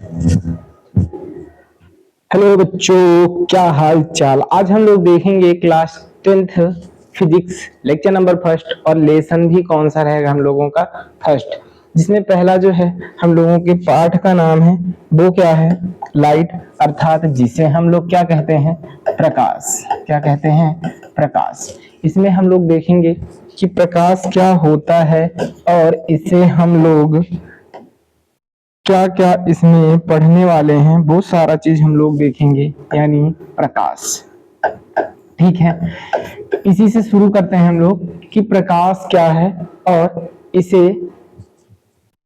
Hello बच्चों, क्या हाल चाल। आज हम लोग देखेंगे class 10th physics lecture number first, और लेसन भी कौन सा रहेगा हम लोगों का फर्स्ट, जिसमें पहला जो है हम लोगों के पाठ का नाम है वो क्या है, लाइट, अर्थात जिसे हम लोग क्या कहते हैं, प्रकाश। क्या कहते हैं, प्रकाश। इसमें हम लोग देखेंगे कि प्रकाश क्या होता है और इसे हम लोग क्या क्या इसमें पढ़ने वाले हैं, बहुत सारा चीज हम लोग देखेंगे, यानी प्रकाश। ठीक है, तो इसी से शुरू करते हैं हम लोग कि प्रकाश क्या है और इसे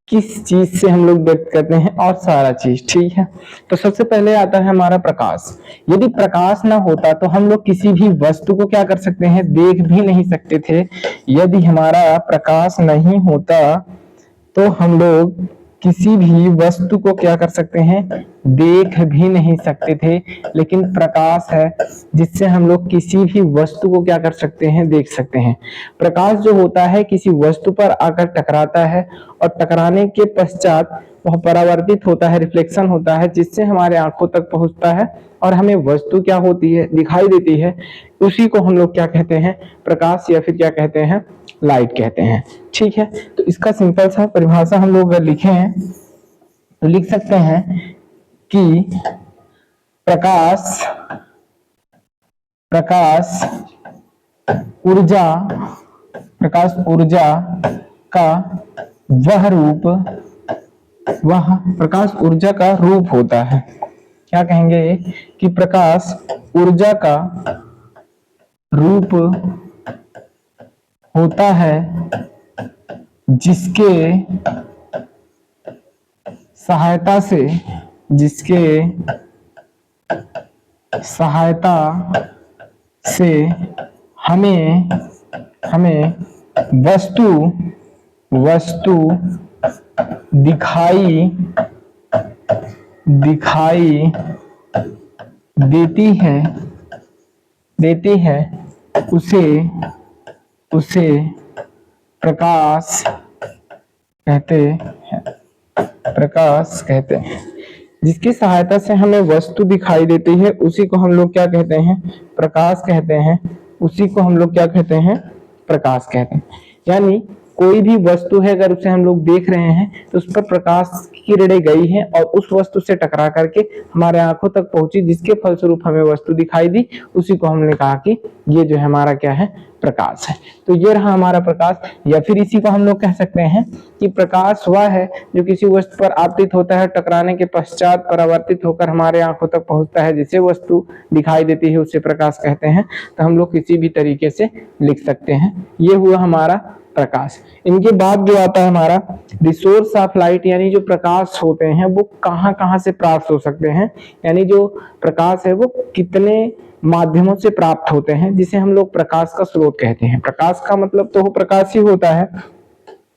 किस चीज से हम लोग व्यक्त करते हैं और सारा चीज। ठीक है, तो सबसे पहले आता है हमारा प्रकाश। यदि प्रकाश ना होता तो हम लोग किसी भी वस्तु को क्या कर सकते हैं, देख भी नहीं सकते थे। यदि हमारा प्रकाश नहीं होता तो हम लोग किसी भी वस्तु को क्या कर सकते हैं, देख भी नहीं सकते थे। लेकिन प्रकाश है जिससे हम लोग किसी भी वस्तु को क्या कर सकते हैं, देख सकते हैं। प्रकाश जो होता है किसी वस्तु पर आकर टकराता है और टकराने के पश्चात वह परावर्तित होता है, रिफ्लेक्शन होता है, जिससे हमारे आंखों तक पहुंचता है और हमें वस्तु क्या होती है, दिखाई देती है। उसी को हम लोग क्या कहते हैं, प्रकाश, या फिर क्या कहते हैं, लाइट कहते हैं। ठीक है, तो इसका सिंपल सा परिभाषा हम लोग अगर लिखें तो लिख सकते हैं कि प्रकाश ऊर्जा का प्रकाश ऊर्जा का रूप होता है। क्या कहेंगे कि प्रकाश ऊर्जा का रूप होता है, जिसके सहायता से हमें वस्तु दिखाई देती है, उसे प्रकाश कहते हैं। जिसकी सहायता से हमें वस्तु दिखाई देती है उसी को हम लोग क्या कहते हैं, प्रकाश कहते हैं। उसी को हम लोग क्या कहते हैं, प्रकाश कहते हैं। यानी कोई भी वस्तु है, अगर उसे हम लोग देख रहे हैं तो उस पर प्रकाश की किरणें गई हैं और उस वस्तु से टकरा करके हमारे आंखों तक पहुंची, जिसके फलस्वरूप हमें वस्तु दिखाई दी। उसी को हमने कहा कि ये जो है हमारा क्या है, प्रकाश है। तो ये रहा हमारा प्रकाश। या फिर इसी को हम लोग कह सकते हैं कि प्रकाश वह है जो किसी वस्तु पर आपतित होता है, टकराने के पश्चात परावर्तित होकर हमारे आंखों तक पहुंचता है, जिसे वस्तु दिखाई देती है, उसे प्रकाश कहते हैं। तो हम लोग किसी भी तरीके से लिख सकते हैं। ये हुआ हमारा प्रकाश। इनके बाद जो आता है हमारा रिसोर्स ऑफ लाइट, यानी जो प्रकाश होते हैं वो कहाँ कहाँ से प्राप्त हो सकते हैं, यानी जो प्रकाश है वो कितने माध्यमों से प्राप्त होते हैं, जिसे हम लोग प्रकाश का स्रोत कहते हैं। प्रकाश का मतलब तो प्रकाश ही होता है।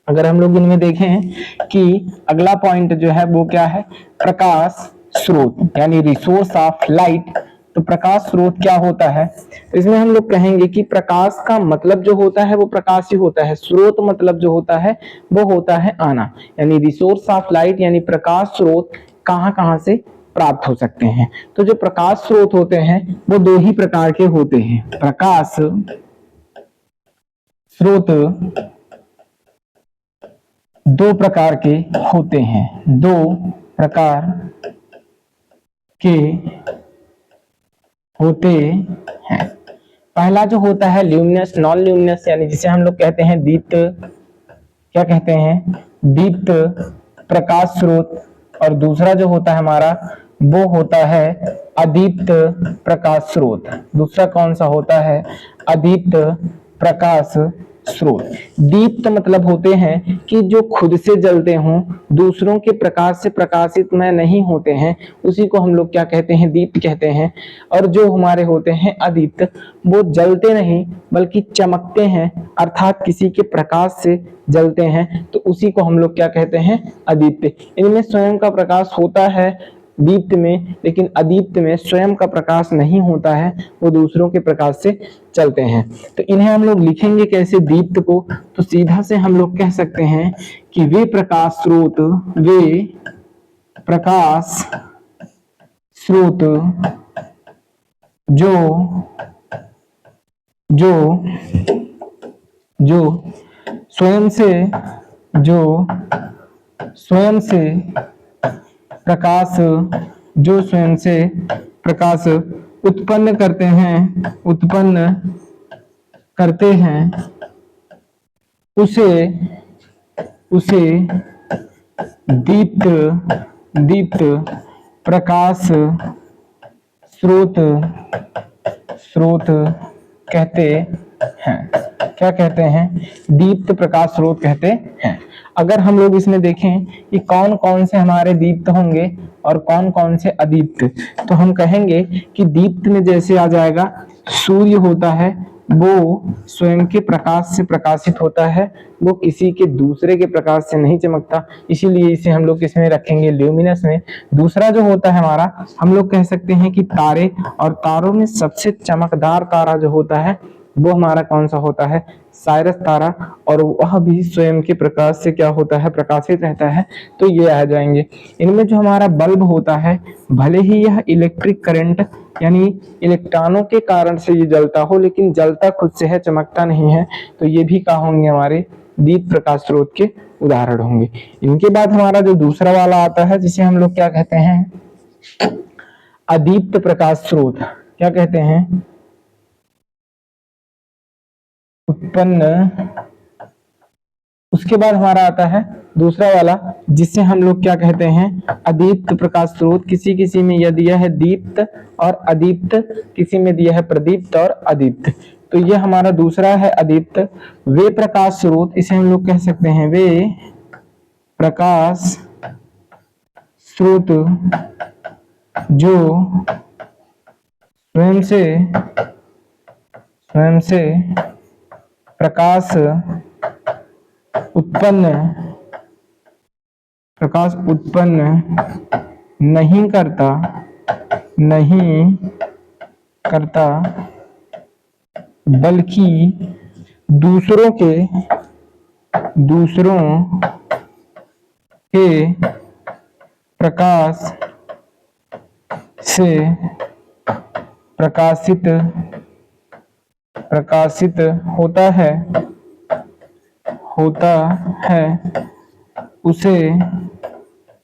अगर हम लोग इनमें देखें कि अगला पॉइंट जो है वो क्या है, प्रकाश स्रोत, यानी रिसोर्स ऑफ लाइट। तो प्रकाश स्रोत क्या होता है, तो इसमें हम लोग कहेंगे कि प्रकाश का मतलब जो होता है वो प्रकाश ही होता है। स्रोत मतलब जो होता है वो होता है आना, यानी रिसोर्स ऑफ लाइट, यानी प्रकाश स्रोत कहाँ कहाँ से प्राप्त हो सकते हैं। तो जो प्रकाश स्रोत होते हैं वो दो ही प्रकार के होते हैं। प्रकाश स्रोत दो प्रकार के होते हैं, दो प्रकार के होते हैं। पहला जो होता है ल्यूमिनस, नॉन ल्यूमिनस, यानी जिसे हम लोग कहते हैं दीप्त, क्या कहते हैं, दीप्त प्रकाश स्रोत। और दूसरा जो होता है हमारा वो होता है अदीप्त प्रकाश स्रोत। दूसरा कौन सा होता है, अदीप्त प्रकाश स्रोत। दीप्त मतलब होते हैं कि जो खुद से जलते हों, दूसरों के प्रकाश से प्रकाशित में नहीं होते हैं, उसी को हम लोग क्या कहते हैं, दीप्त कहते हैं। और जो हमारे होते हैं अदीप्त, वो जलते नहीं बल्कि चमकते हैं, अर्थात किसी के प्रकाश से जलते हैं, तो उसी को हम लोग क्या कहते हैं, अदीप्त। इनमें स्वयं का प्रकाश होता है दीप्त में, लेकिन अदीप्त में स्वयं का प्रकाश नहीं होता है, वो दूसरों के प्रकाश से चलते हैं। तो इन्हें हम लोग लिखेंगे कैसे, दीप्त को, तो सीधा से हम लोग कह सकते हैं कि वे प्रकाश स्रोत प्रकाश स्रोत जो जो जो स्वयं से जो स्वयं से प्रकाश जो स्वयं से प्रकाश उत्पन्न करते हैं उसे उसे दीप्त दीप्त प्रकाश स्रोत स्रोत कहते हैं। क्या कहते हैं? दीप्त प्रकाश स्रोत कहते हैं। अगर हम लोग इसमें देखें कि कौन कौन से हमारे दीप्त होंगे और कौन कौन से अदीप्त, तो हम कहेंगे कि दीप्त में जैसे आ जाएगा सूर्य होता है, वो स्वयं के प्रकाश से प्रकाशित होता है, वो किसी के दूसरे के प्रकाश से नहीं चमकता, इसीलिए इसे हम लोग किसमें रखेंगे? ल्यूमिनस में। दूसरा जो होता है हमारा, हम लोग कह सकते हैं कि तारे, और तारों में सबसे चमकदार तारा जो होता है वो हमारा कौन सा होता है? साइरस तारा, और वह भी स्वयं के प्रकाश से क्या होता है? प्रकाशित रहता है। तो ये आ जाएंगे। इनमें जो हमारा बल्ब होता है, भले ही यह इलेक्ट्रिक करंट यानी इलेक्ट्रॉनों के कारण से ये जलता हो, लेकिन जलता खुद से है, चमकता नहीं है, तो ये भी क्या होंगे? हमारे दीप्त प्रकाश स्रोत के उदाहरण होंगे। इनके बाद हमारा जो दूसरा वाला आता है, जिसे हम लोग क्या कहते हैं? अदीप्त प्रकाश स्रोत। क्या कहते हैं? उत्पन्न। उसके बाद हमारा आता है दूसरा वाला, जिसे हम लोग क्या कहते हैं? अदीप्त प्रकाश स्रोत। किसी किसी में यह दिया है दीप्त और अदीप्त, किसी में दिया है प्रदीप्त और अदीप्त। तो यह हमारा दूसरा है अदीप्त। वे प्रकाश स्रोत, इसे हम लोग कह सकते हैं वे प्रकाश स्रोत जो स्वयं से प्रकाश उत्पन्न नहीं करता बल्कि दूसरों के प्रकाश से प्रकाशित होता है उसे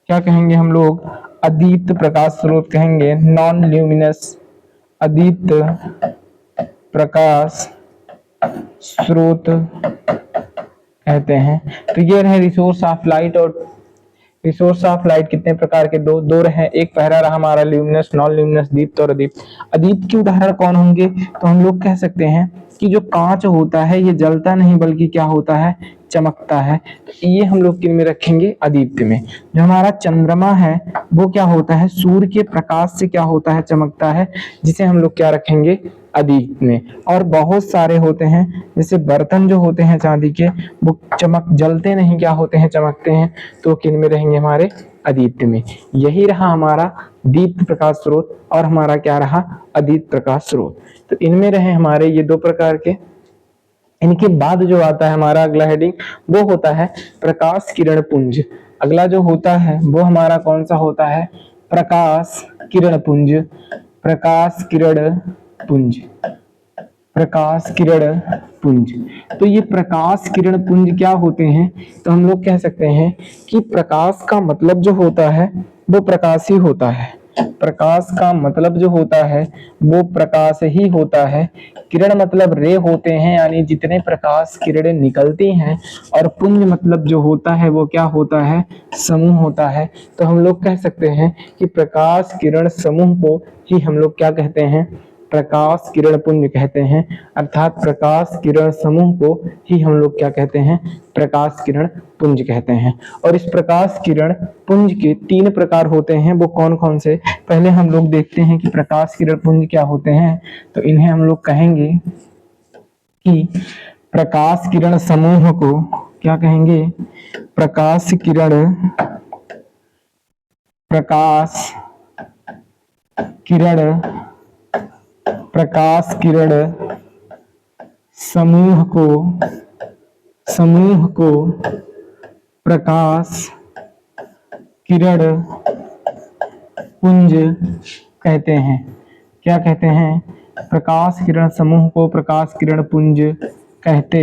क्या कहेंगे हम लोग? अदीप्त प्रकाश स्रोत कहेंगे। नॉन ल्यूमिनस अदीप्त प्रकाश स्रोत कहते हैं। तो ये रहे रिसोर्स ऑफ लाइट। और रिसोर्स ऑफ लाइट कितने प्रकार के? दो रहे। एक पहला रहा हमारा ल्यूमिनस, नॉन ल्यूमिनस, दीप्त और अदीप्त। अदीप्त के उदाहरण कौन होंगे? तो हम लोग कह सकते हैं कि जो कांच होता है ये जलता नहीं बल्कि क्या होता है? चमकता है। तो ये हम लोग किन में रखेंगे? अदीप्त में। जो हमारा चंद्रमा है वो क्या होता है? सूर्य के प्रकाश से क्या होता है? चमकता है, जिसे हम लोग क्या रखेंगे? अदीप्त में। और बहुत सारे होते हैं, जैसे बर्तन जो होते हैं चांदी के, वो जलते नहीं, क्या होते हैं? चमकते हैं, तो किन में रहेंगे? हमारे अदीप्त में। यही रहा हमारा दीप्त प्रकाश स्रोत और हमारा क्या रहा? अदीप्त प्रकाश स्रोत। तो इनमें रहे हमारे ये दो प्रकार के। इनके बाद जो आता है हमारा अगला हेडिंग, वो होता है प्रकाश किरण पुंज। अगला जो होता है वो हमारा कौन सा होता है? प्रकाश किरण पुंज। प्रकाश किरण पुंज। प्रकाश किरण पुंज। तो ये प्रकाश किरण पुंज क्या होते हैं? तो हम लोग कह सकते हैं कि प्रकाश का मतलब जो होता है वो प्रकाश ही होता है। प्रकाश का मतलब जो होता है वो प्रकाश ही होता है। किरण मतलब रे होते हैं, यानी जितने प्रकाश किरणें निकलती हैं। और पुंज मतलब जो होता है वो क्या होता है? समूह होता है। तो हम लोग कह सकते हैं कि प्रकाश किरण समूह को ही हम लोग क्या कहते हैं? प्रकाश किरण पुंज कहते हैं। अर्थात प्रकाश किरण समूह को ही हम लोग क्या कहते हैं? प्रकाश किरण पुंज कहते हैं। और इस प्रकाश किरण पुंज के 3 प्रकार होते हैं। वो कौन कौन से? पहले हम लोग देखते हैं कि प्रकाश किरण पुंज क्या होते हैं। तो इन्हें हम लोग कहेंगे कि प्रकाश किरण समूह को क्या कहेंगे? प्रकाश किरण समूह को प्रकाश किरण पुंज कहते हैं। क्या कहते हैं? प्रकाश किरण समूह को प्रकाश किरण पुंज कहते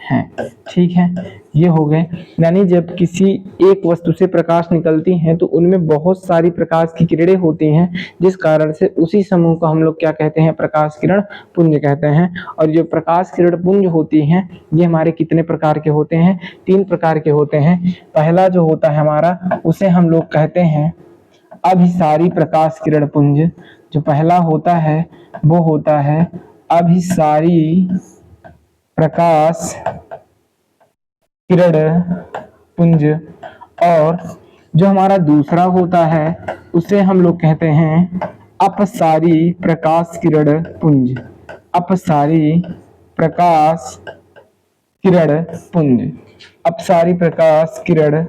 हैं। ठीक है, ये हो गए। यानी जब किसी एक वस्तु से प्रकाश निकलती है तो उनमें बहुत सारी प्रकाश की किरणें होती हैं, जिस कारण से उसी समूह को हम लोग क्या कहते हैं? प्रकाश किरण पुंज कहते हैं। और जो प्रकाश किरण पुंज होती हैं ये हमारे कितने प्रकार के होते हैं? 3 प्रकार के होते हैं। पहला जो होता है हमारा, उसे हम लोग कहते हैं अभिसारी प्रकाश किरण पुंज। जो पहला होता है वो होता है अभिसारी प्रकाश किरण पुंज। और जो हमारा दूसरा होता है उसे हम लोग कहते हैं अपसारी प्रकाश किरण पुंज। अपसारी प्रकाश किरण पुंज। अपसारी प्रकाश किरण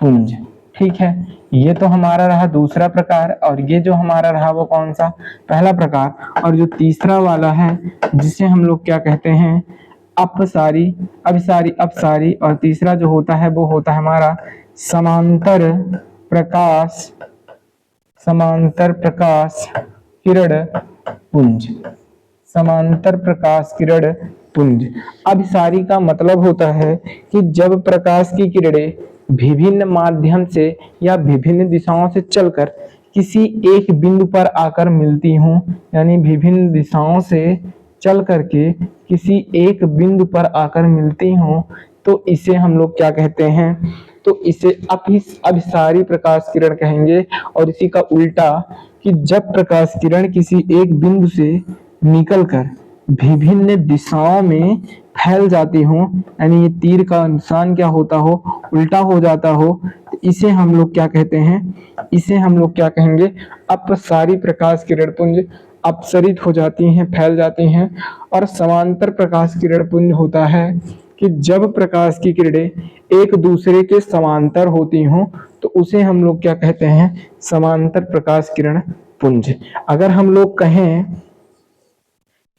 पुंज। ठीक है, ये तो हमारा रहा दूसरा प्रकार। और ये जो हमारा रहा वो कौन सा? पहला प्रकार। और जो तीसरा वाला है जिसे हम लोग क्या कहते हैं? अपसारी, अभिसारी, अपसारी। और तीसरा जो होता है वो होता है हमारा समांतर प्रकाश, समांतर प्रकाश किरण पुंज। समांतर प्रकाश किरण पुंज। अभिसारी का मतलब होता है कि जब प्रकाश की किरणें विभिन्न माध्यम से या विभिन्न दिशाओं से चलकर किसी एक बिंदु पर आकर मिलती हों, यानी विभिन्न दिशाओं से चल करके किसी एक बिंदु पर आकर मिलती हों, तो इसे हम लोग क्या कहते हैं? तो इसे अभिसारी प्रकाश किरण कहेंगे। और इसी का उल्टा, कि जब प्रकाश किरण किसी एक बिंदु से निकलकर विभिन्न दिशाओं में फैल जाती हो, यानी ये तीर का निशान क्या होता हो? उल्टा हो जाता हो, तो इसे हम लोग क्या कहते हैं? इसे हम लोग क्या कहेंगे? अपसारी प्रकाश किरण पुंज। अपसरित हो जाती हैं, फैल जाती हैं। और समांतर प्रकाश किरण पुंज होता है कि जब प्रकाश की किरणें एक दूसरे के समांतर होती हों, तो उसे हम लोग क्या कहते हैं? समांतर प्रकाश किरण पुंज। अगर हम लोग कहें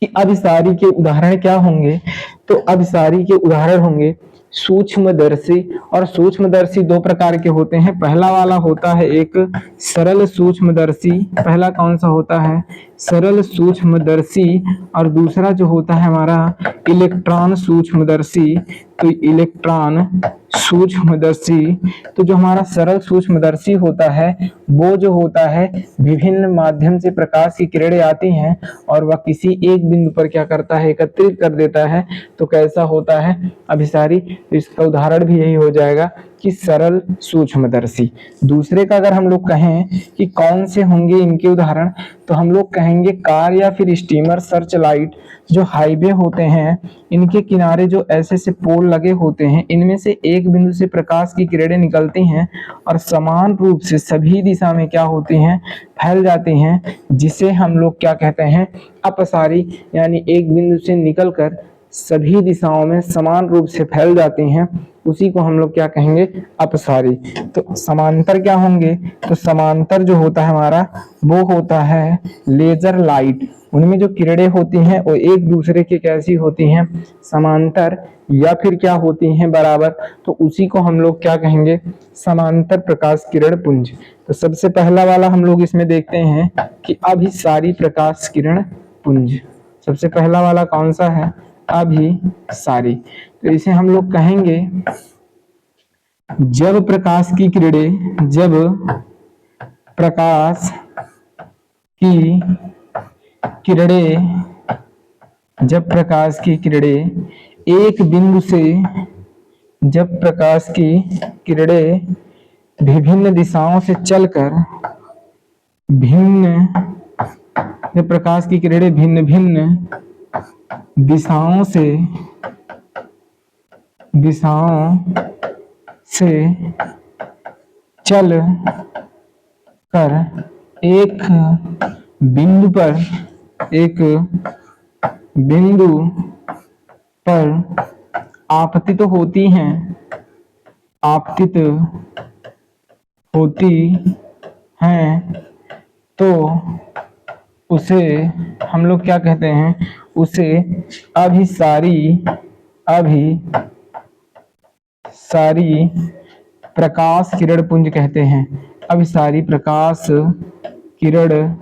कि अभिसारी के उदाहरण क्या होंगे, तो अभिसारी के उदाहरण होंगे सूक्ष्मदर्शी। और सूक्ष्मदर्शी 2 प्रकार के होते हैं। पहला वाला होता है एक सरल सूक्ष्मदर्शी। पहला कौन सा होता है? सरल सूक्ष्मदर्शी। और दूसरा जो होता है हमारा इलेक्ट्रॉन सूक्ष्मदर्शी। तो इलेक्ट्रॉन सूक्ष्मदर्शी। तो जो हमारा सरल सूक्ष्मदर्शी होता है वो जो होता है विभिन्न माध्यम से प्रकाश की किरणें आती हैं और वह किसी एक बिंदु पर क्या करता है? एकत्रित कर देता है। तो कैसा होता है? अभिसारी। तो इसका उदाहरण भी यही हो जाएगा कि सरल सूक्ष्मदर्शी। दूसरे का अगर हम लोग कहें कि कौन से होंगे इनके उदाहरण, तो हम लोग कहेंगे कार या फिर स्टीमर, सर्च लाइट। जो हाईवे होते हैं इनके किनारे जो ऐसे से पोल लगे होते हैं, इनमें से एक बिंदु से प्रकाश की किरणें निकलती हैं और समान रूप से सभी दिशा में क्या होती हैं? फैल जाती हैं, जिसे हम लोग क्या कहते हैं? अपसारी। यानी एक बिंदु से निकलकर सभी दिशाओं में समान रूप से फैल जाती हैं, उसी को हम लोग क्या कहेंगे? अपसारी। तो समांतर क्या होंगे? तो समांतर जो होता है हमारा वो होता है लेजर लाइट। उनमें जो किरणें होती हैं वो एक दूसरे के कैसी होती हैं? समांतर या फिर क्या होती हैं? बराबर। तो उसी को हम लोग क्या कहेंगे? समांतर प्रकाश किरण पुंज। तो सबसे पहला वाला हम लोग इसमें देखते हैं कि अभिसारी प्रकाश किरण पुंज। सबसे पहला वाला कौन सा है? अभिसारी। तो इसे हम लोग कहेंगे जब प्रकाश की किरणें, जब प्रकाश की किरणें, जब प्रकाश की किरणें एक बिंदु से, जब प्रकाश की किरणें विभिन्न दिशाओं से चलकर भिन्न, जब प्रकाश की किरणें भिन्न भिन्न दिशाओं से चल कर एक बिंदु पर आपतित होती हैं, आपतित होती हैं, तो उसे हम लोग क्या कहते हैं? उसे अभिसारी प्रकाश किरण पुंज कहते हैं। अभिसारी प्रकाश किरण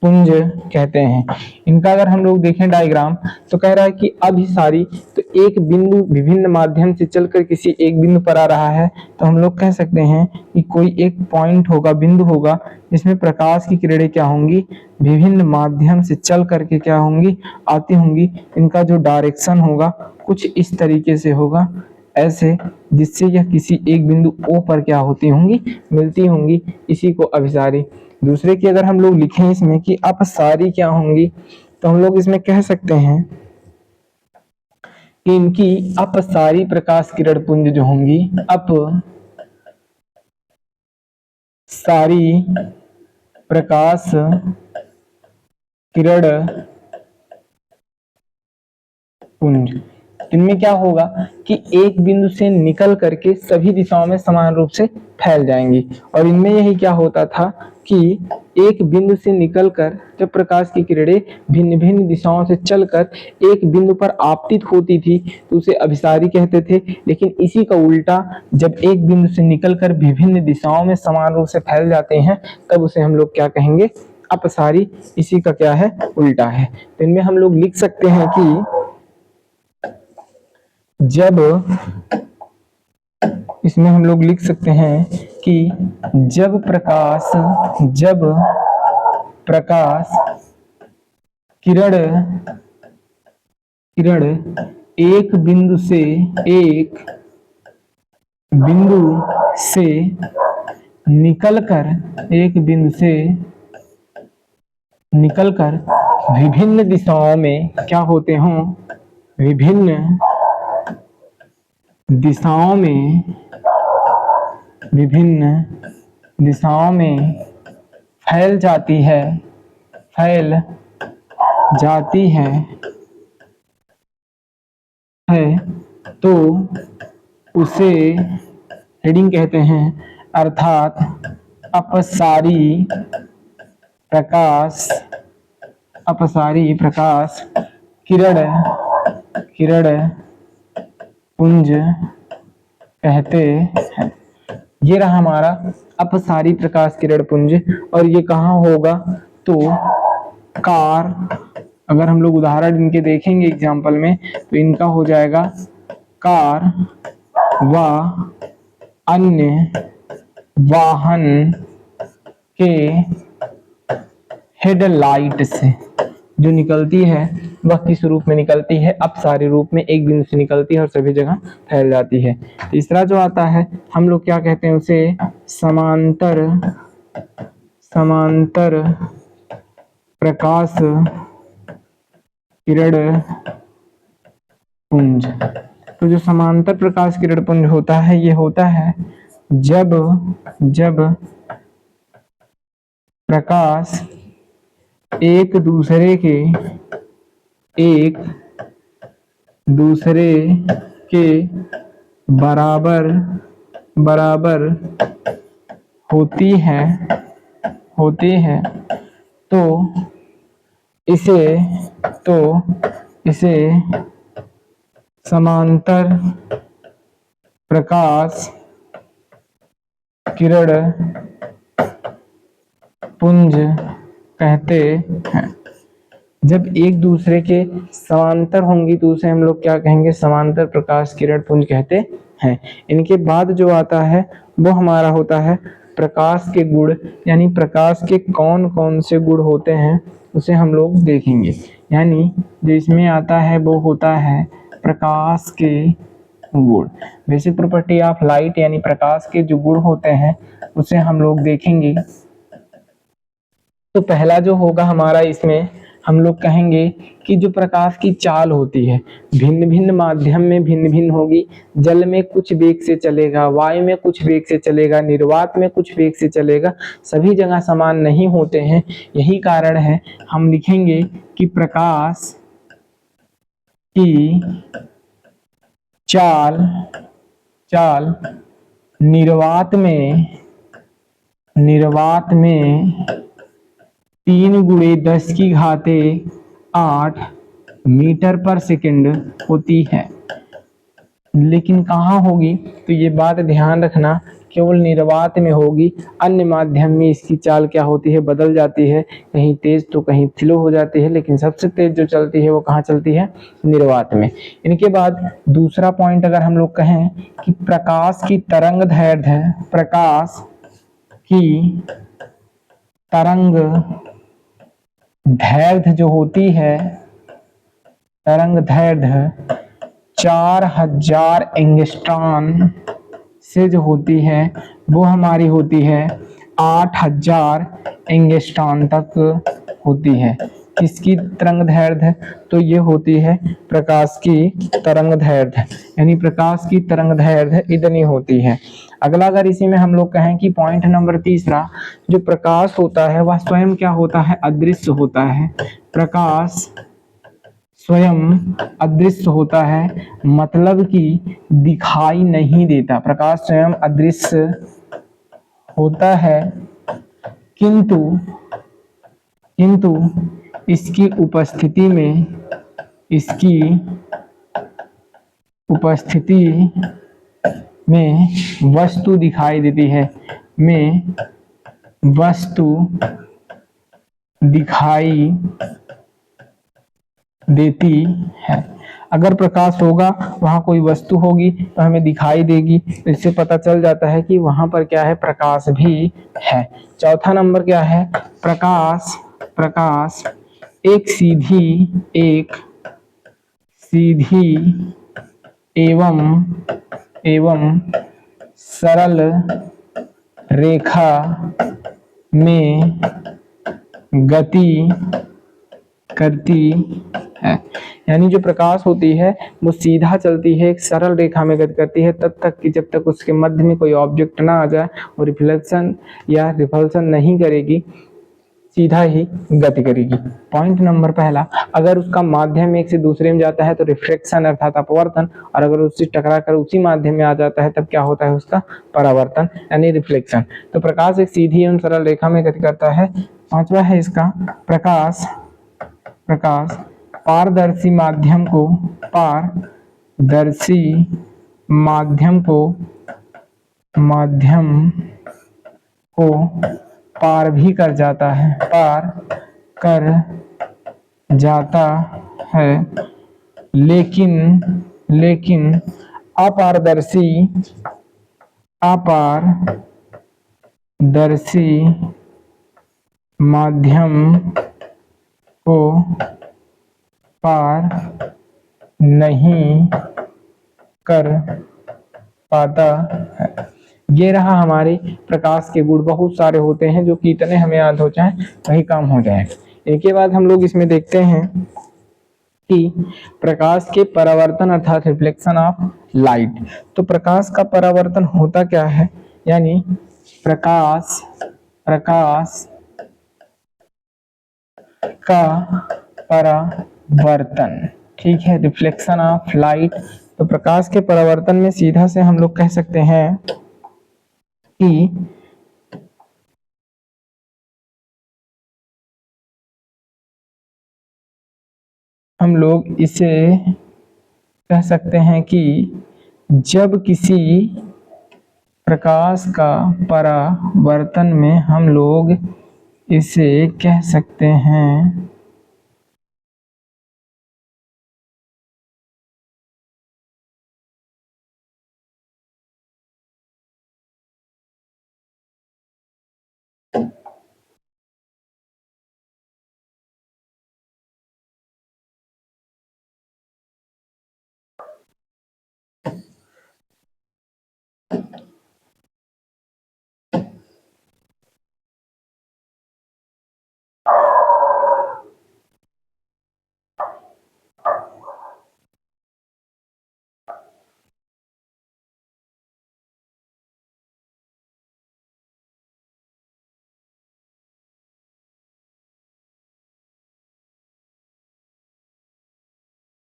पुंज कहते हैं। इनका अगर हम लोग देखें डायग्राम तो कह रहा है कि अभिसारी तो एक बिंदु विभिन्न माध्यम से चलकर किसी एक बिंदु पर आ रहा है, तो हम लोग कह सकते हैं कि कोई एक पॉइंट होगा, बिंदु होगा, जिसमें प्रकाश की किरणें क्या होंगी, विभिन्न माध्यम से चल करके क्या होंगी, आती होंगी। इनका जो डायरेक्शन होगा कुछ इस तरीके से होगा, ऐसे, जिससे यह किसी एक बिंदु ओ पर क्या होती होंगी, मिलती होंगी। इसी को अभिसारी। दूसरे की अगर हम लोग लिखें इसमें कि अपसारी क्या होंगी, तो हम लोग इसमें कह सकते हैं कि इनकी अपसारी प्रकाश किरण पुंज जो होंगी, अपसारी प्रकाश किरण पुंज, इनमें क्या होगा कि एक बिंदु से निकल करके सभी दिशाओं में समान रूप से फैल जाएंगी। और इनमें यही क्या होता था कि एक बिंदु से निकलकर जब प्रकाश की किरणें भिन्न भिन्न दिशाओं से चलकर एक बिंदु पर आपतित होती थी तो उसे अभिसारी कहते थे। लेकिन इसी का उल्टा, जब एक बिंदु से निकलकर विभिन्न दिशाओं में समान रूप से फैल जाते हैं तब उसे हम लोग क्या कहेंगे, अपसारी। इसी का क्या है, उल्टा है। तो इनमें हम लोग लिख सकते हैं कि जब, इसमें हम लोग लिख सकते हैं कि जब प्रकाश किरण एक बिंदु से निकलकर विभिन्न दिशाओं में क्या होते हों, विभिन्न दिशाओं में फैल जाती है तो उसे हेडिंग कहते हैं, अर्थात अपसारी प्रकाश किरण पुंज कहते हैं। ये रहा हमारा अपसारी प्रकाश किरण पुंज। और ये कहाँ होगा, तो कार, अगर हम लोग उदाहरण इनके देखेंगे एग्जाम्पल में तो इनका हो जाएगा कार व अन्य वाहन के हेडलाइट से जो निकलती है वह किस रूप में निकलती है, अपसारी रूप में, एक बिंदु से निकलती है और सभी जगह फैल जाती है। तीसरा जो आता है हम लोग क्या कहते हैं उसे, समांतर प्रकाश किरण पुंज। तो जो समांतर प्रकाश किरण पुंज होता है, ये होता है जब प्रकाश एक दूसरे के बराबर होती है तो इसे समांतर प्रकाश किरण पुंज कहते हैं। जब एक दूसरे के समांतर होंगी तो उसे हम लोग क्या कहेंगे, समांतर प्रकाश किरण पुंज कहते हैं। इनके बाद जो आता है वो हमारा होता है प्रकाश के गुण, यानी प्रकाश के कौन कौन से गुण होते हैं उसे हम लोग देखेंगे। यानी जो इसमें आता है वो होता है प्रकाश के गुण, बेसिक प्रॉपर्टी ऑफ लाइट, यानी प्रकाश के जो गुण होते हैं उसे हम लोग देखेंगे। तो पहला जो होगा हमारा, इसमें हम लोग कहेंगे कि जो प्रकाश की चाल होती है भिन्न भिन्न माध्यम में भिन्न भिन्न होगी। जल में कुछ वेग से चलेगा, वायु में कुछ वेग से चलेगा, निर्वात में कुछ वेग से चलेगा, सभी जगह समान नहीं होते हैं। यही कारण है हम लिखेंगे कि प्रकाश की चाल निर्वात में 3×10⁸ मीटर पर सेकंड होती है। लेकिन कहाँ होगी, तो ये बात ध्यान रखना केवल निर्वात में होगी, अन्य माध्यम में इसकी चाल क्या होती है, बदल जाती है, कहीं तेज तो कहीं स्लो हो जाती है, लेकिन सबसे तेज जो चलती है वो कहाँ चलती है, निर्वात में। इनके बाद दूसरा पॉइंट अगर हम लोग कहें कि प्रकाश की तरंग दैर्ध्य, प्रकाश की तरंग दैर्ध्य जो होती है, तरंग दैर्ध्य 4000 एंगस्ट्रॉम से जो होती है वो हमारी होती है 8000 एंगस्ट्रॉम तक होती है। इसकी तरंग दैर्ध्य तो ये होती है प्रकाश की तरंग दैर्ध्य, यानी प्रकाश की तरंग दैर्ध्य इतनी होती है। अगला अगर इसी में हम लोग कहें कि पॉइंट नंबर तीसरा, जो प्रकाश होता है वह स्वयं क्या होता है, अदृश्य होता है। प्रकाश स्वयं अदृश्य होता है, मतलब कि दिखाई नहीं देता। प्रकाश स्वयं अदृश्य होता है, किंतु इसकी उपस्थिति में वस्तु दिखाई देती है, वस्तु दिखाई देती है। अगर प्रकाश होगा वहां कोई वस्तु होगी तो हमें दिखाई देगी, तो इससे पता चल जाता है कि वहां पर क्या है, प्रकाश भी है। चौथा नंबर क्या है, प्रकाश एक सीधी एवं सरल रेखा में गति करती है। यानी जो प्रकाश होती है वो सीधा चलती है, एक सरल रेखा में गति करती है, तब तक कि जब तक उसके मध्य में कोई ऑब्जेक्ट ना आ जाए, वो रिफ्लेक्शन या रिपल्सन नहीं करेगी, सीधा ही गति करेगी। पॉइंट नंबर पहला, अगर उसका माध्यम एक से दूसरे में जाता है तो रिफ्लेक्शन अर्थात अपवर्तन, और अगर उससे टकरा कर उसी माध्यम में आ जाता है तब क्या होता है, उसका परावर्तन यानी रिफ्लेक्शन। तो प्रकाश एक सीधी एवं सरल रेखा में गति करता है। पांचवा है इसका, प्रकाश पारदर्शी माध्यम को पार भी कर जाता है, लेकिन अपारदर्शी माध्यम को पार नहीं कर पाता है। ये रहा हमारे प्रकाश के गुण। बहुत सारे होते हैं जो कि इतने हमें याद हो जाए वही काम हो जाए। एक बाद हम लोग इसमें देखते हैं कि प्रकाश के परावर्तन अर्थात रिफ्लेक्शन ऑफ लाइट। तो प्रकाश का परावर्तन होता क्या है, यानी प्रकाश का परावर्तन, ठीक है, रिफ्लेक्शन ऑफ लाइट। तो प्रकाश के परावर्तन में सीधा से हम लोग कह सकते हैं कि हम लोग इसे कह सकते हैं कि जब किसी प्रकाश का परावर्तन में हम लोग इसे कह सकते हैं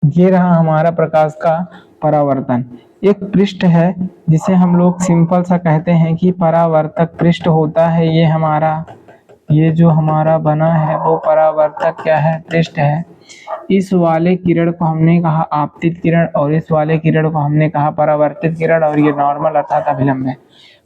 ये रहा हमारा प्रकाश का परावर्तन। एक पृष्ठ है जिसे हम लोग सिंपल सा कहते हैं कि परावर्तक पृष्ठ होता है। ये जो हमारा बना है वो परावर्तक क्या है, पृष्ठ है। इस वाले किरण को हमने कहा आपतित किरण और इस वाले किरण को हमने कहा परावर्तित किरण, और ये नॉर्मल अर्थात अभिलंब है।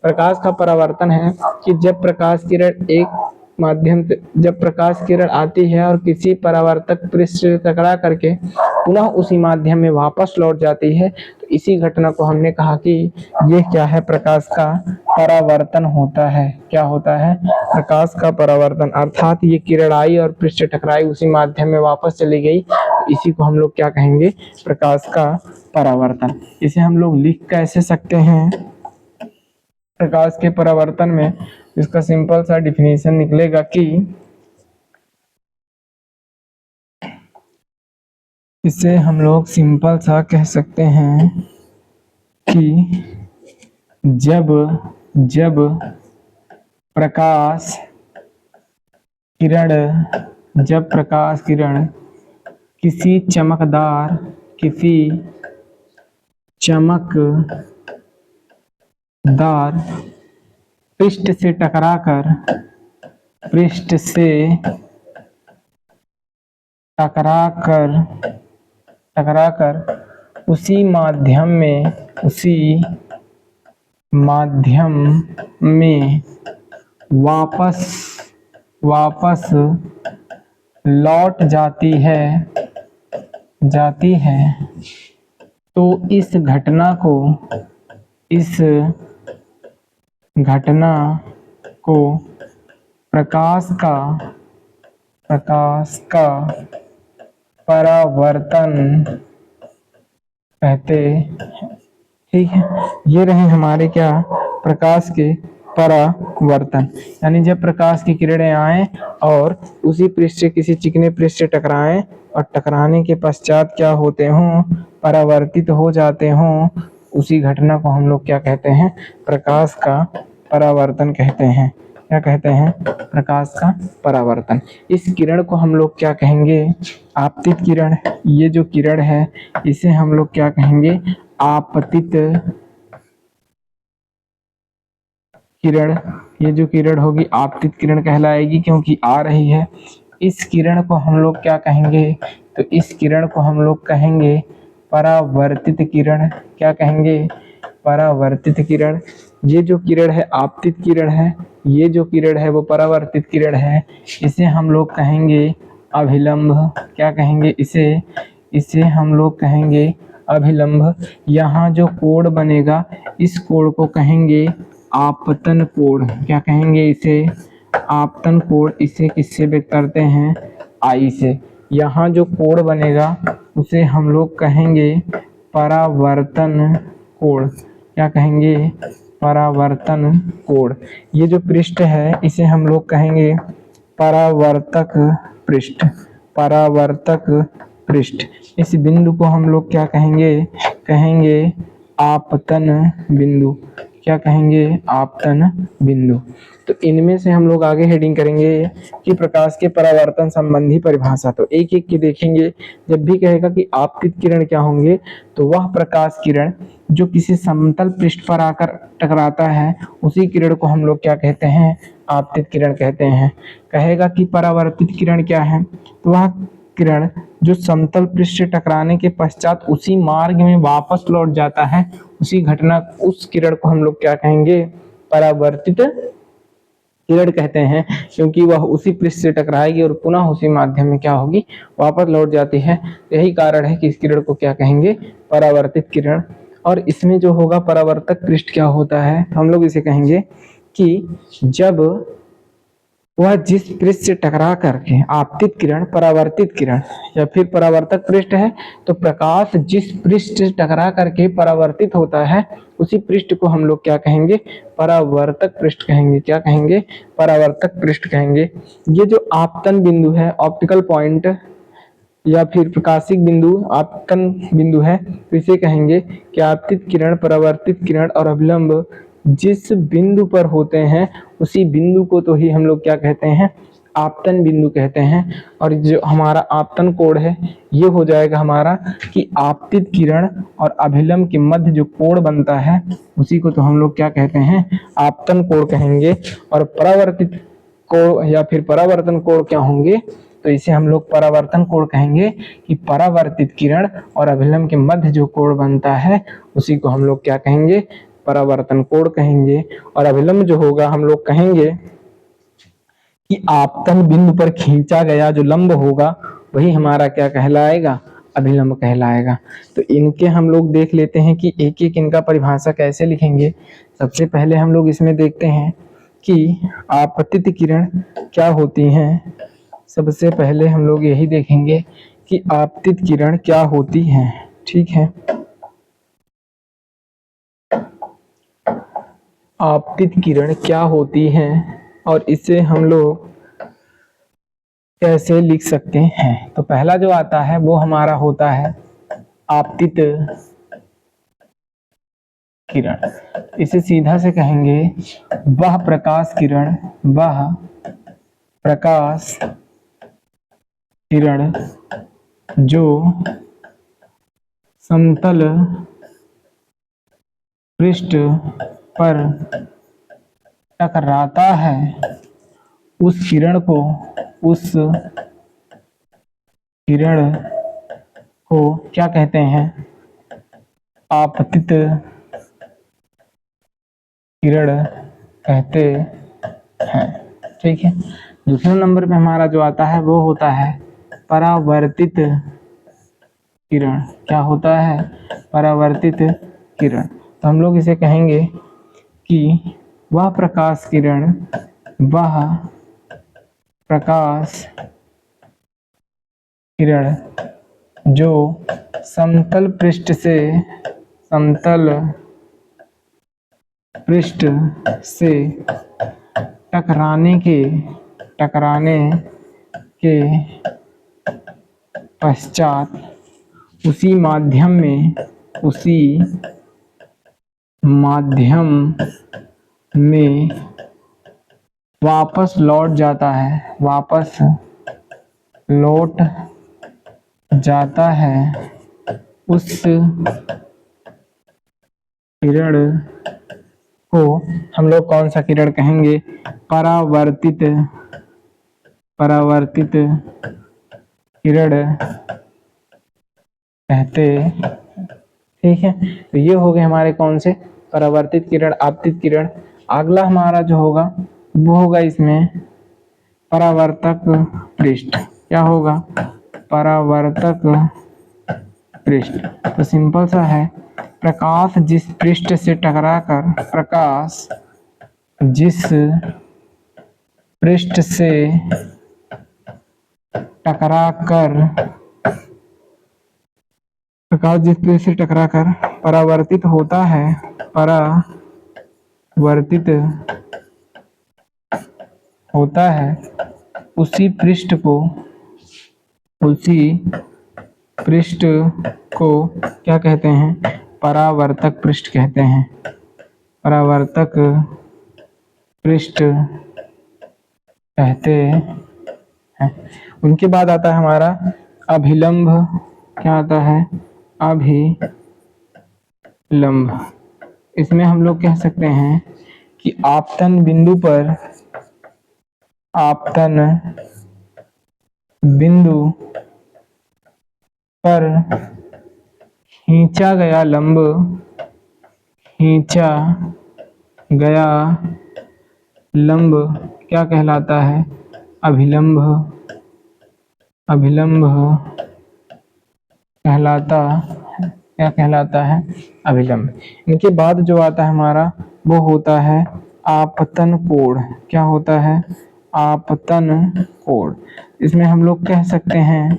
प्रकाश का परावर्तन है कि जब प्रकाश किरण एक माध्यम से, जब प्रकाश किरण आती है और किसी परावर्तक पृष्ठ से टकरा करके पुनः उसी माध्यम में वापस लौट जाती है, तो इसी घटना को हमने कहा कि ये क्या है, प्रकाश का परावर्तन होता है। क्या होता है? प्रकाश का परावर्तन। अर्थात ये किरण आई और पृष्ठ से टकराई, उसी माध्यम में वापस चली गई, तो इसी को हम लोग क्या कहेंगे? प्रकाश का परावर्तन। इसे हम लोग लिख कैसे सकते हैं प्रकाश के परावर्तन में? इसका सिंपल सा डिफिनेशन निकलेगा कि इसे हम लोग सिंपल सा कह सकते हैं कि जब प्रकाश किरण किसी चमकदार पृष्ठ से टकराकर उसी माध्यम में वापस लौट जाती है, तो इस घटना को प्रकाश का परावर्तन कहते हैं। ठीक है, ये रहे हमारे क्या? प्रकाश के परावर्तन। यानी जब प्रकाश की किरणें आए और उसी पृष्ठ से किसी चिकने पृष्ठ से टकराएं और टकराने के पश्चात क्या होते हों? परावर्तित हो जाते हों, उसी घटना को हम लोग क्या कहते हैं? प्रकाश का परावर्तन कहते हैं। क्या कहते हैं? प्रकाश का परावर्तन। इस किरण को हम लोग क्या कहेंगे? आपतित किरण। ये जो किरण है इसे हम लोग क्या कहेंगे? आपतित किरण। ये जो किरण होगी आपतित किरण कहलाएगी, क्योंकि आ रही है। इस किरण को हम लोग क्या कहेंगे? तो इस किरण को हम लोग कहेंगे परावर्तित किरण। क्या कहेंगे? परावर्तित किरण। ये जो किरण है आपतित किरण है, ये जो किरण है वो परावर्तित किरण है। इसे हम लोग कहेंगे अभिलंब। क्या कहेंगे? इसे हम लोग कहेंगे अभिलंब। यहाँ जो कोण बनेगा इस कोण को कहेंगे आपतन कोण। क्या कहेंगे? इसे आपतन कोण। इसे किससे व्यक्त करते हैं? आई से। यहाँ जो कोण बनेगा उसे हम लोग कहेंगे परावर्तन कोण। क्या कहेंगे? परावर्तन कोण। ये जो पृष्ठ है इसे हम लोग कहेंगे परावर्तक पृष्ठ। परावर्तक पृष्ठ। इस बिंदु को हम लोग क्या कहेंगे? कहेंगे आपतन बिंदु। क्या कहेंगे? आपतन बिंदु। तो इनमें से हम लोग आगे हेडिंग करेंगे कि प्रकाश के परावर्तन संबंधी परिभाषा। तो एक एक की देखेंगे। जब भी कहेगा कि आपतित किरण क्या होंगे, तो वह प्रकाश किरण जो किसी समतल पृष्ठ पर आकर टकराता है उसी किरण को हम लोग क्या कहते हैं? आपतित किरण कहते हैं। कहेगा कि परावर्तित किरण क्या है, तो वह किरण जो समतल पृष्ठ से टकराने के पश्चात उसी मार्ग में वापस लौट जाता है, उस किरण को हम लोग क्या कहेंगे? परावर्तित किरण कहते हैं, क्योंकि वह उसी पृष्ठ से टकराएगी और पुनः उसी माध्यम में क्या होगी? वापस लौट जाती है। यही कारण है कि इस किरण को क्या कहेंगे? परावर्तित किरण। और इसमें जो होगा परावर्तक पृष्ठ क्या होता है, हम लोग इसे कहेंगे कि जब वह जिस पृष्ठ से टकरा करके आपतित किरण, परावर्तित किरण या फिर परावर्तक पृष्ठ है, तो प्रकाश जिस पृष्ठ से टकरा करके परावर्तित होता है उसी पृष्ठ को हम लोग क्या कहेंगे? परावर्तक पृष्ठ कहेंगे। क्या कहेंगे? परावर्तक पृष्ठ कहेंगे। ये जो आपतन बिंदु है, ऑप्टिकल पॉइंट या फिर प्रकाशिक बिंदु, आपतन बिंदु है, तो इसे कहेंगे कि आपतित किरण, परावर्तित किरण और अभिलंब जिस बिंदु पर होते हैं उसी बिंदु को तो ही हम लोग क्या कहते हैं? आपतन बिंदु कहते हैं। और जो हमारा आपतन कोण है ये हो जाएगा हमारा कि आपतित किरण और अभिलंब के मध्य जो कोण बनता है उसी को तो हम लोग क्या कहते हैं? आपतन कोण कहेंगे। और परावर्तित कोण या फिर परावर्तन कोण क्या होंगे, तो इसे हम लोग परावर्तन कोण कहेंगे कि परावर्तित किरण और अभिलंब के मध्य जो कोण बनता है उसी को हम लोग क्या कहेंगे? परावर्तन कोण कहेंगे। और अभिलंब जो होगा हम लोग कहेंगे कि आपतन बिंदु पर खींचा गया जो लंब होगा वही हमारा क्या कहलाएगा, अभिलंब कहलाएगा। तो इनके हम लोग देख लेते हैं कि एक एक इनका परिभाषा कैसे लिखेंगे। सबसे पहले हम लोग इसमें देखते हैं कि आपतित किरण क्या होती हैं। सबसे पहले हम लोग यही देखेंगे कि आपतित किरण क्या होती हैं। ठीक है, आपतित किरण क्या होती हैं और इसे हम लोग कैसे लिख सकते हैं। तो पहला जो आता है वो हमारा होता है आपतित किरण। इसे सीधा से कहेंगे वह प्रकाश किरण, वह प्रकाश किरण जो समतल पृष्ठ पर टकराता है उस किरण को क्या कहते हैं, आपतित किरण कहते हैं। ठीक है, दूसरे नंबर पे हमारा जो आता है वो होता है परावर्तित किरण। क्या होता है, परावर्तित किरण। तो हम लोग इसे कहेंगे कि वह प्रकाश किरण, वह प्रकाश किरण जो समतल पृष्ठ से टकराने के पश्चात उसी माध्यम में वापस लौट जाता है उस किरण को हम लोग कौन सा किरण कहेंगे, परावर्तित किरण कहते। ठीक है, तो ये हो गए हमारे कौन से, परावर्तित किरण, आपतित किरण। अगला हमारा जो होगा वो होगा इसमें परावर्तक पृष्ठ। क्या होगा, परावर्तक पृष्ठ। तो सिंपल सा है, प्रकाश जिस पृष्ठ से टकराकर परावर्तित होता है उसी पृष्ठ को क्या कहते हैं, परावर्तक पृष्ठ कहते हैं। परावर्तक पृष्ठ कहते हैं। उनके बाद आता है हमारा अभिलंब। क्या आता है, अभिलंब। इसमें हम लोग कह सकते हैं कि आपतन बिंदु पर खींचा गया लंब क्या कहलाता है, अभिलंब कहलाता है। क्या कहलाता है, अभिलंब। इनके बाद जो आता है हमारा वो होता है आपतन कोण। क्या होता है, आपतन कोण। इसमें हम लोग कह सकते हैं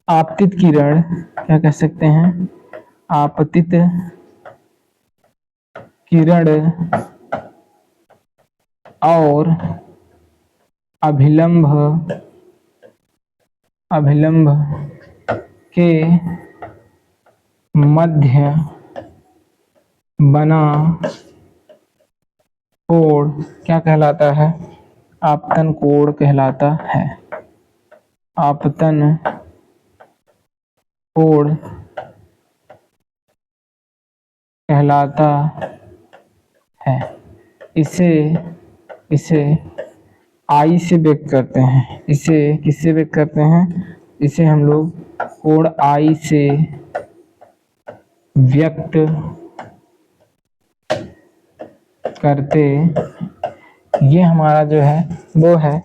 आपतित किरण, क्या कह सकते हैं, आपतित किरण और अभिलंब के मध्य बना कोण क्या कहलाता है, आपतन कोण कहलाता है। आपतन कोण कहलाता है। इसे आई से व्यक्त करते हैं। इसे किससे व्यक्त करते हैं, इसे हम लोग कोण आई से व्यक्त करते, ये हमारा जो है वो है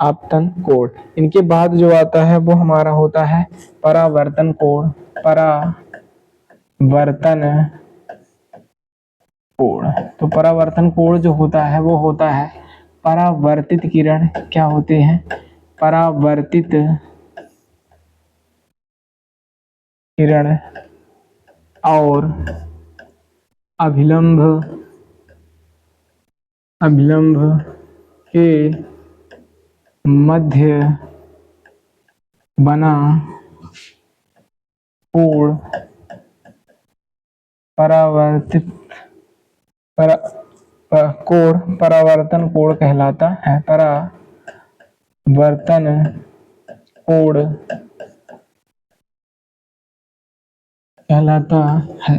आपतन कोण। इनके बाद जो आता है वो हमारा होता है परावर्तन कोण। परावर्तन कोण, तो परावर्तन कोण जो होता है वो होता है परावर्तित किरण क्या होते हैं, परावर्तित किरण और अभिलंब के मध्य बना कोण परावर्तन कोण कहलाता है। परावर्तन कोण कहलाता है।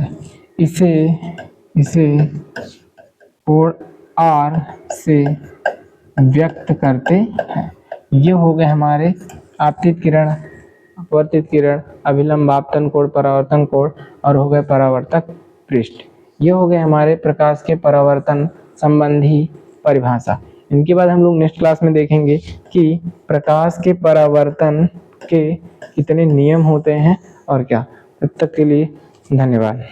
इसे कोण R से व्यक्त करते हैं। ये हो गए हमारे आपतित किरण, अपवर्तित किरण, अभिलंब, आपतन कोण, परावर्तन कोण और हो गए परावर्तक पृष्ठ। ये हो गए हमारे प्रकाश के परावर्तन संबंधी परिभाषा। इनके बाद हम लोग नेक्स्ट क्लास में देखेंगे कि प्रकाश के परावर्तन के कितने नियम होते हैं और क्या। तब तक के लिए धन्यवाद।